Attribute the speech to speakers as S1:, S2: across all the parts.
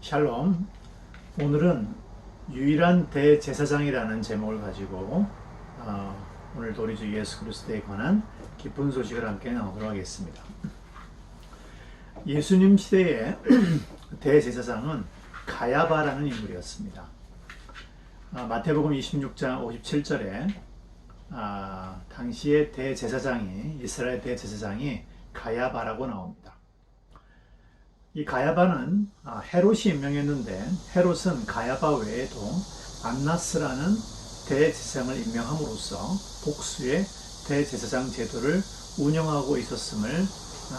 S1: 샬롬. 오늘은 유일한 대제사장이라는 제목을 가지고 오늘도 우리 주 예수 그리스도에 관한 기쁜 소식을 함께 나누도록 하겠습니다. 예수님 시대의 대제사장은 가야바라는 인물이었습니다. 마태복음 26장 57절에 당시의 대제사장이, 이스라엘 대제사장이 가야바라고 나옵니다. 이 가야바는 헤롯이 임명했는데, 헤롯은 가야바 외에도 안나스라는 대제사장을 임명함으로써 복수의 대제사장 제도를 운영하고 있었음을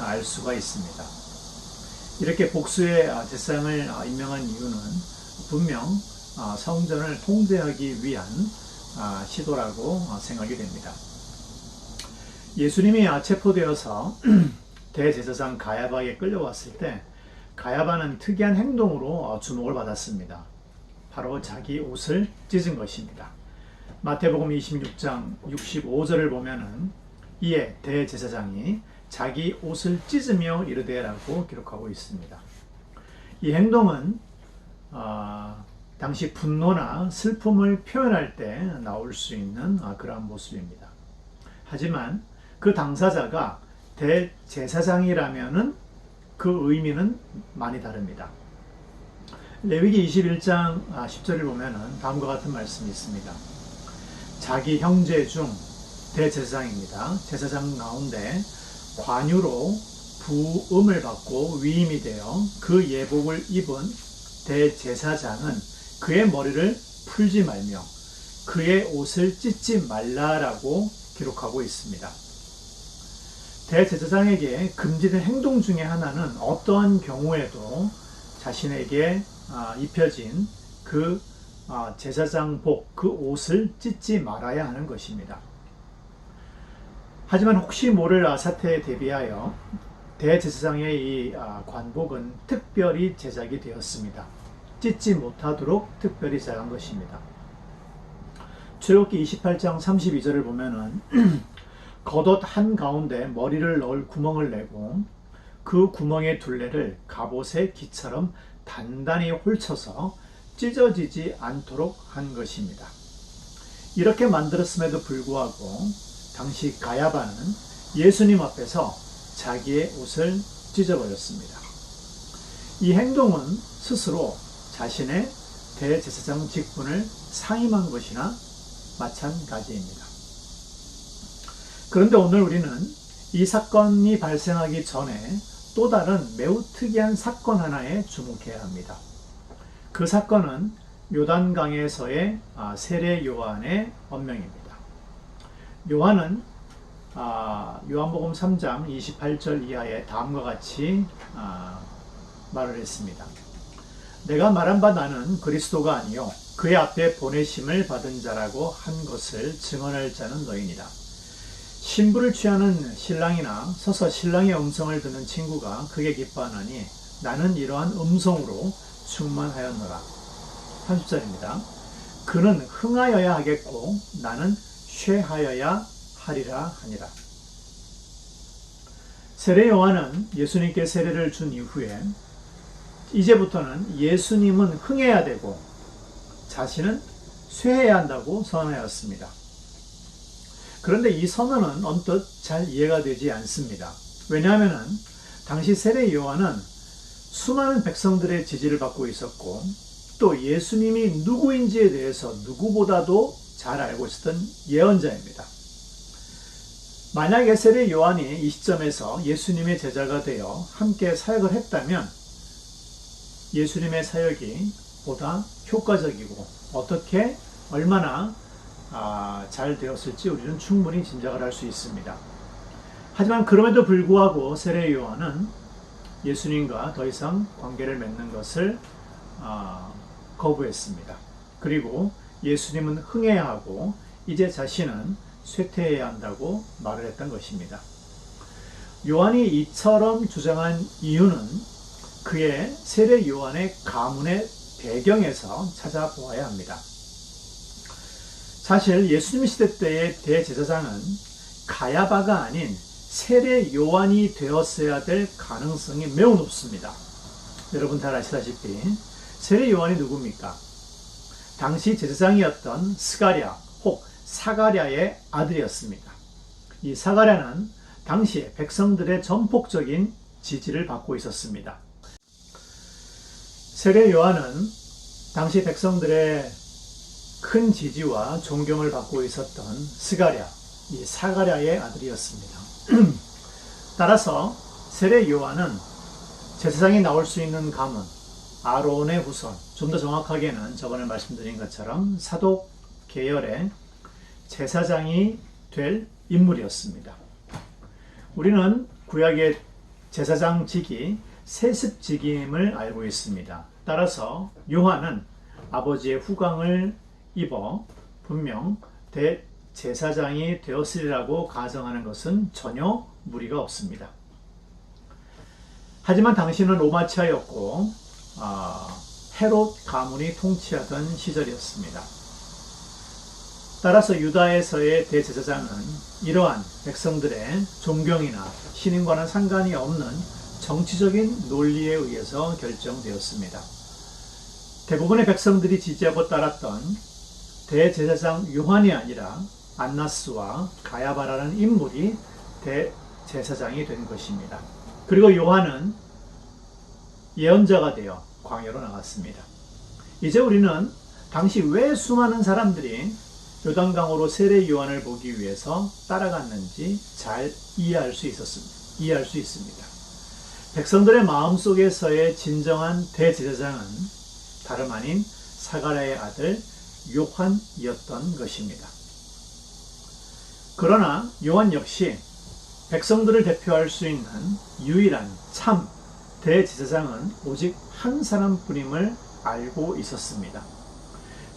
S1: 알 수가 있습니다. 이렇게 복수의 제사장을 임명한 이유는 분명 성전을 통제하기 위한 시도라고 생각이 됩니다. 예수님이 체포되어서 대제사장 가야바에게 끌려왔을 때 가야바는 특이한 행동으로 주목을 받았습니다. 바로 자기 옷을 찢은 것입니다. 마태복음 26장 65절을 보면은 이에 대제사장이 자기 옷을 찢으며 이르되라고 기록하고 있습니다. 이 행동은 당시 분노나 슬픔을 표현할 때 나올 수 있는 그러한 모습입니다. 하지만 그 당사자가 대제사장이라면은 그 의미는 많이 다릅니다. 레위기 21장 10절을 보면은 다음과 같은 말씀이 있습니다. 자기 형제 중 대제사장입니다. 제사장 가운데 관유로 부음을 받고 위임이 되어 그 예복을 입은 대제사장은 그의 머리를 풀지 말며 그의 옷을 찢지 말라라고 기록하고 있습니다. 대제사장에게 금지된 행동 중에 하나는 어떠한 경우에도 자신에게 입혀진 그 제사장복, 그 옷을 찢지 말아야 하는 것입니다. 하지만 혹시 모를 사태에 대비하여 대제사장의 이 관복은 특별히 제작이 되었습니다. 찢지 못하도록 특별히 제작한 것입니다. 출애굽기 28장 32절을 보면은 겉옷 한가운데 머리를 넣을 구멍을 내고 그 구멍의 둘레를 갑옷의 기처럼 단단히 홀쳐서 찢어지지 않도록 한 것입니다. 이렇게 만들었음에도 불구하고 당시 가야바는 예수님 앞에서 자기의 옷을 찢어버렸습니다. 이 행동은 스스로 자신의 대제사장 직분을 상임한 것이나 마찬가지입니다. 그런데 오늘 우리는 이 사건이 발생하기 전에 또 다른 매우 특이한 사건 하나에 주목해야 합니다. 그 사건은 요단강에서의 세례 요한의 언명입니다. 요한은 요한복음 3장 28절 이하에 다음과 같이 말을 했습니다. 내가 말한 바 나는 그리스도가 아니요 그의 앞에 보내심을 받은 자라고 한 것을 증언할 자는 너희니라. 신부를 취하는 신랑이나 서서 신랑의 음성을 듣는 친구가 크게 기뻐하나니 나는 이러한 음성으로 충만하였노라. 30절입니다. 그는 흥하여야 하겠고 나는 쇠하여야 하리라 하니라. 세례 요한은 예수님께 세례를 준 이후에 이제부터는 예수님은 흥해야 되고 자신은 쇠해야 한다고 선언하였습니다. 그런데 이 선언은 언뜻 잘 이해가 되지 않습니다. 왜냐하면 당시 세례 요한은 수많은 백성들의 지지를 받고 있었고 또 예수님이 누구인지에 대해서 누구보다도 잘 알고 있었던 예언자입니다. 만약에 세례 요한이 이 시점에서 예수님의 제자가 되어 함께 사역을 했다면 예수님의 사역이 보다 효과적이고 어떻게 얼마나 잘 되었을지 우리는 충분히 짐작을 할 수 있습니다. 하지만 그럼에도 불구하고 세례 요한은 예수님과 더 이상 관계를 맺는 것을 거부했습니다. 그리고 예수님은 흥해야 하고 이제 자신은 쇠퇴해야 한다고 말을 했던 것입니다. 요한이 이처럼 주장한 이유는 그의 세례 요한의 가문의 배경에서 찾아보아야 합니다. 사실 예수님 시대 때의 대제사장은 가야바가 아닌 세례 요한이 되었어야 될 가능성이 매우 높습니다. 여러분 잘 아시다시피 세례 요한이 누굽니까? 당시 제사장이었던 스가랴 혹 사가랴의 아들이었습니다. 이 사가랴는 당시에 백성들의 전폭적인 지지를 받고 있었습니다. 세례 요한은 당시 백성들의 큰 지지와 존경을 받고 있었던 스가랴, 이 사가랴의 아들이었습니다. 따라서 세례 요한은 제사장이 나올 수 있는 가문, 아론의 후손, 좀 더 정확하게는 저번에 말씀드린 것처럼 사독 계열의 제사장이 될 인물이었습니다. 우리는 구약의 제사장직이 세습직임을 알고 있습니다. 따라서 요한은 아버지의 후광을 입어 분명 대제사장이 되었으리라고 가정하는 것은 전혀 무리가 없습니다. 하지만 당시는 로마치아였고 헤롯 가문이 통치하던 시절이었습니다. 따라서 유다에서의 대제사장은 이러한 백성들의 존경이나 신임과는 상관이 없는 정치적인 논리에 의해서 결정되었습니다. 대부분의 백성들이 지지하고 따랐던 대제사장 요한이 아니라 안나스와 가야바라는 인물이 대제사장이 된 것입니다. 그리고 요한은 예언자가 되어 광야로 나갔습니다. 이제 우리는 당시 왜 수많은 사람들이 요단강으로 세례 요한을 보기 위해서 따라갔는지 잘 이해할 수 있습니다. 백성들의 마음속에서의 진정한 대제사장은 다름 아닌 사가랴의 아들 요한이었던 것입니다. 그러나 요한 역시 백성들을 대표할 수 있는 유일한 참 대제사장은 오직 한 사람뿐임을 알고 있었습니다.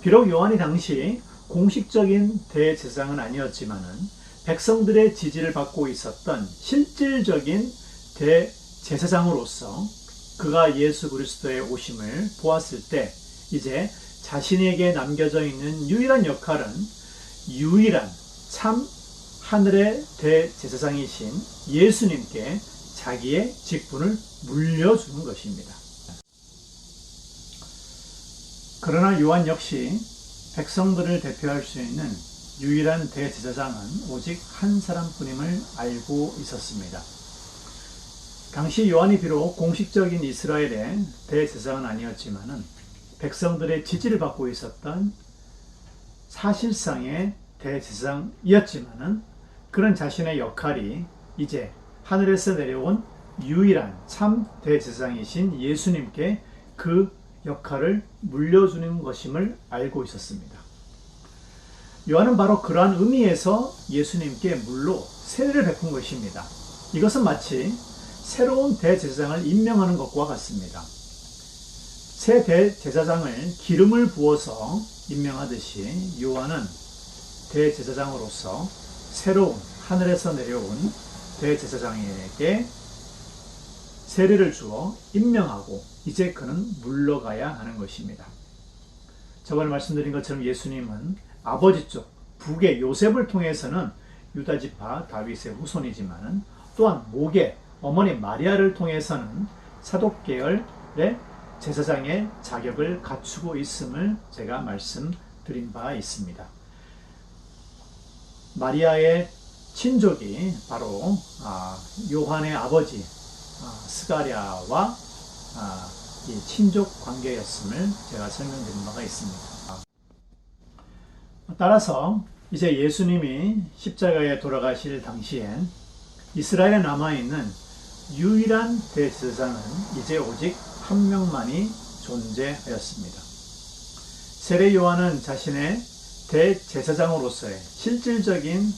S1: 비록 요한이 당시 공식적인 대제사장은 아니었지만은 백성들의 지지를 받고 있었던 실질적인 대제사장으로서 그가 예수 그리스도의 오심을 보았을 때 이제 자신에게 남겨져 있는 유일한 역할은 유일한 참 하늘의 대제사장이신 예수님께 자기의 직분을 물려주는 것입니다. 그러나 요한 역시 백성들을 대표할 수 있는 유일한 대제사장은 오직 한 사람뿐임을 알고 있었습니다. 당시 요한이 비록 공식적인 이스라엘의 대제사장은 아니었지만은 백성들의 지지를 받고 있었던 사실상의 대제사장이었지만은 그런 자신의 역할이 이제 하늘에서 내려온 유일한 참 대제사장이신 예수님께 그 역할을 물려주는 것임을 알고 있었습니다. 요한은 바로 그러한 의미에서 예수님께 물로 세례를 베푼 것입니다. 이것은 마치 새로운 대제사장을 임명하는 것과 같습니다. 새 대제사장을 기름을 부어서 임명하듯이 요한은 대제사장으로서 새로운 하늘에서 내려온 대제사장에게 세례를 주어 임명하고 이제 그는 물러가야 하는 것입니다. 저번에 말씀드린 것처럼 예수님은 아버지 쪽 북의 요셉을 통해서는 유다지파 다윗의 후손이지만 또한 목의 어머니 마리아를 통해서는 사독계열의 제사장의 자격을 갖추고 있음을 제가 말씀드린 바 있습니다. 마리아의 친족이 바로 요한의 아버지 스가랴와 이 친족 관계였음을 제가 설명드린 바가 있습니다. 따라서 이제 예수님이 십자가에 돌아가실 당시엔 이스라엘에 남아있는 유일한 대제사장은 이제 오직 한 명만이 존재하였습니다. 세례 요한은 자신의 대제사장으로서의 실질적인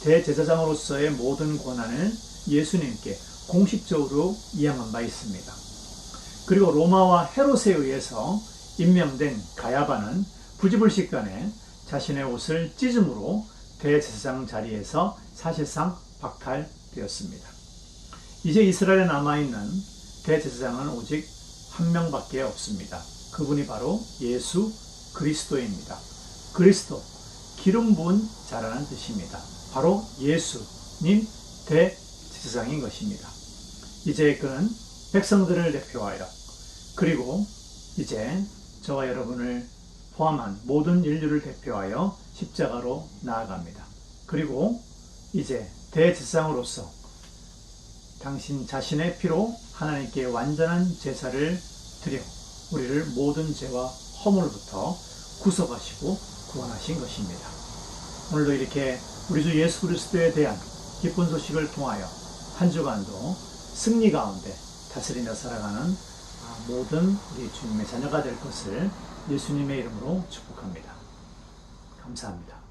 S1: 대제사장으로서의 모든 권한을 예수님께 공식적으로 이양한 바 있습니다. 그리고 로마와 헤롯에 의해서 임명된 가야바는 부지불식간에 자신의 옷을 찢음으로 대제사장 자리에서 사실상 박탈되었습니다. 이제 이스라엘에 남아있는 대제사장은 오직 한 명밖에 없습니다. 그분이 바로 예수 그리스도입니다. 그리스도, 기름 부은 자라는 뜻입니다. 바로 예수님 대제사장인 것입니다. 이제 그는 백성들을 대표하여 그리고 이제 저와 여러분을 포함한 모든 인류를 대표하여 십자가로 나아갑니다. 그리고 이제 대제사장으로서 당신 자신의 피로 하나님께 완전한 제사를 드려 우리를 모든 죄와 허물로부터 구속하시고 구원하신 것입니다. 오늘도 이렇게 우리 주 예수 그리스도에 대한 기쁜 소식을 통하여 한 주간도 승리 가운데 다스리며 살아가는 모든 우리 주님의 자녀가 될 것을 예수님의 이름으로 축복합니다. 감사합니다.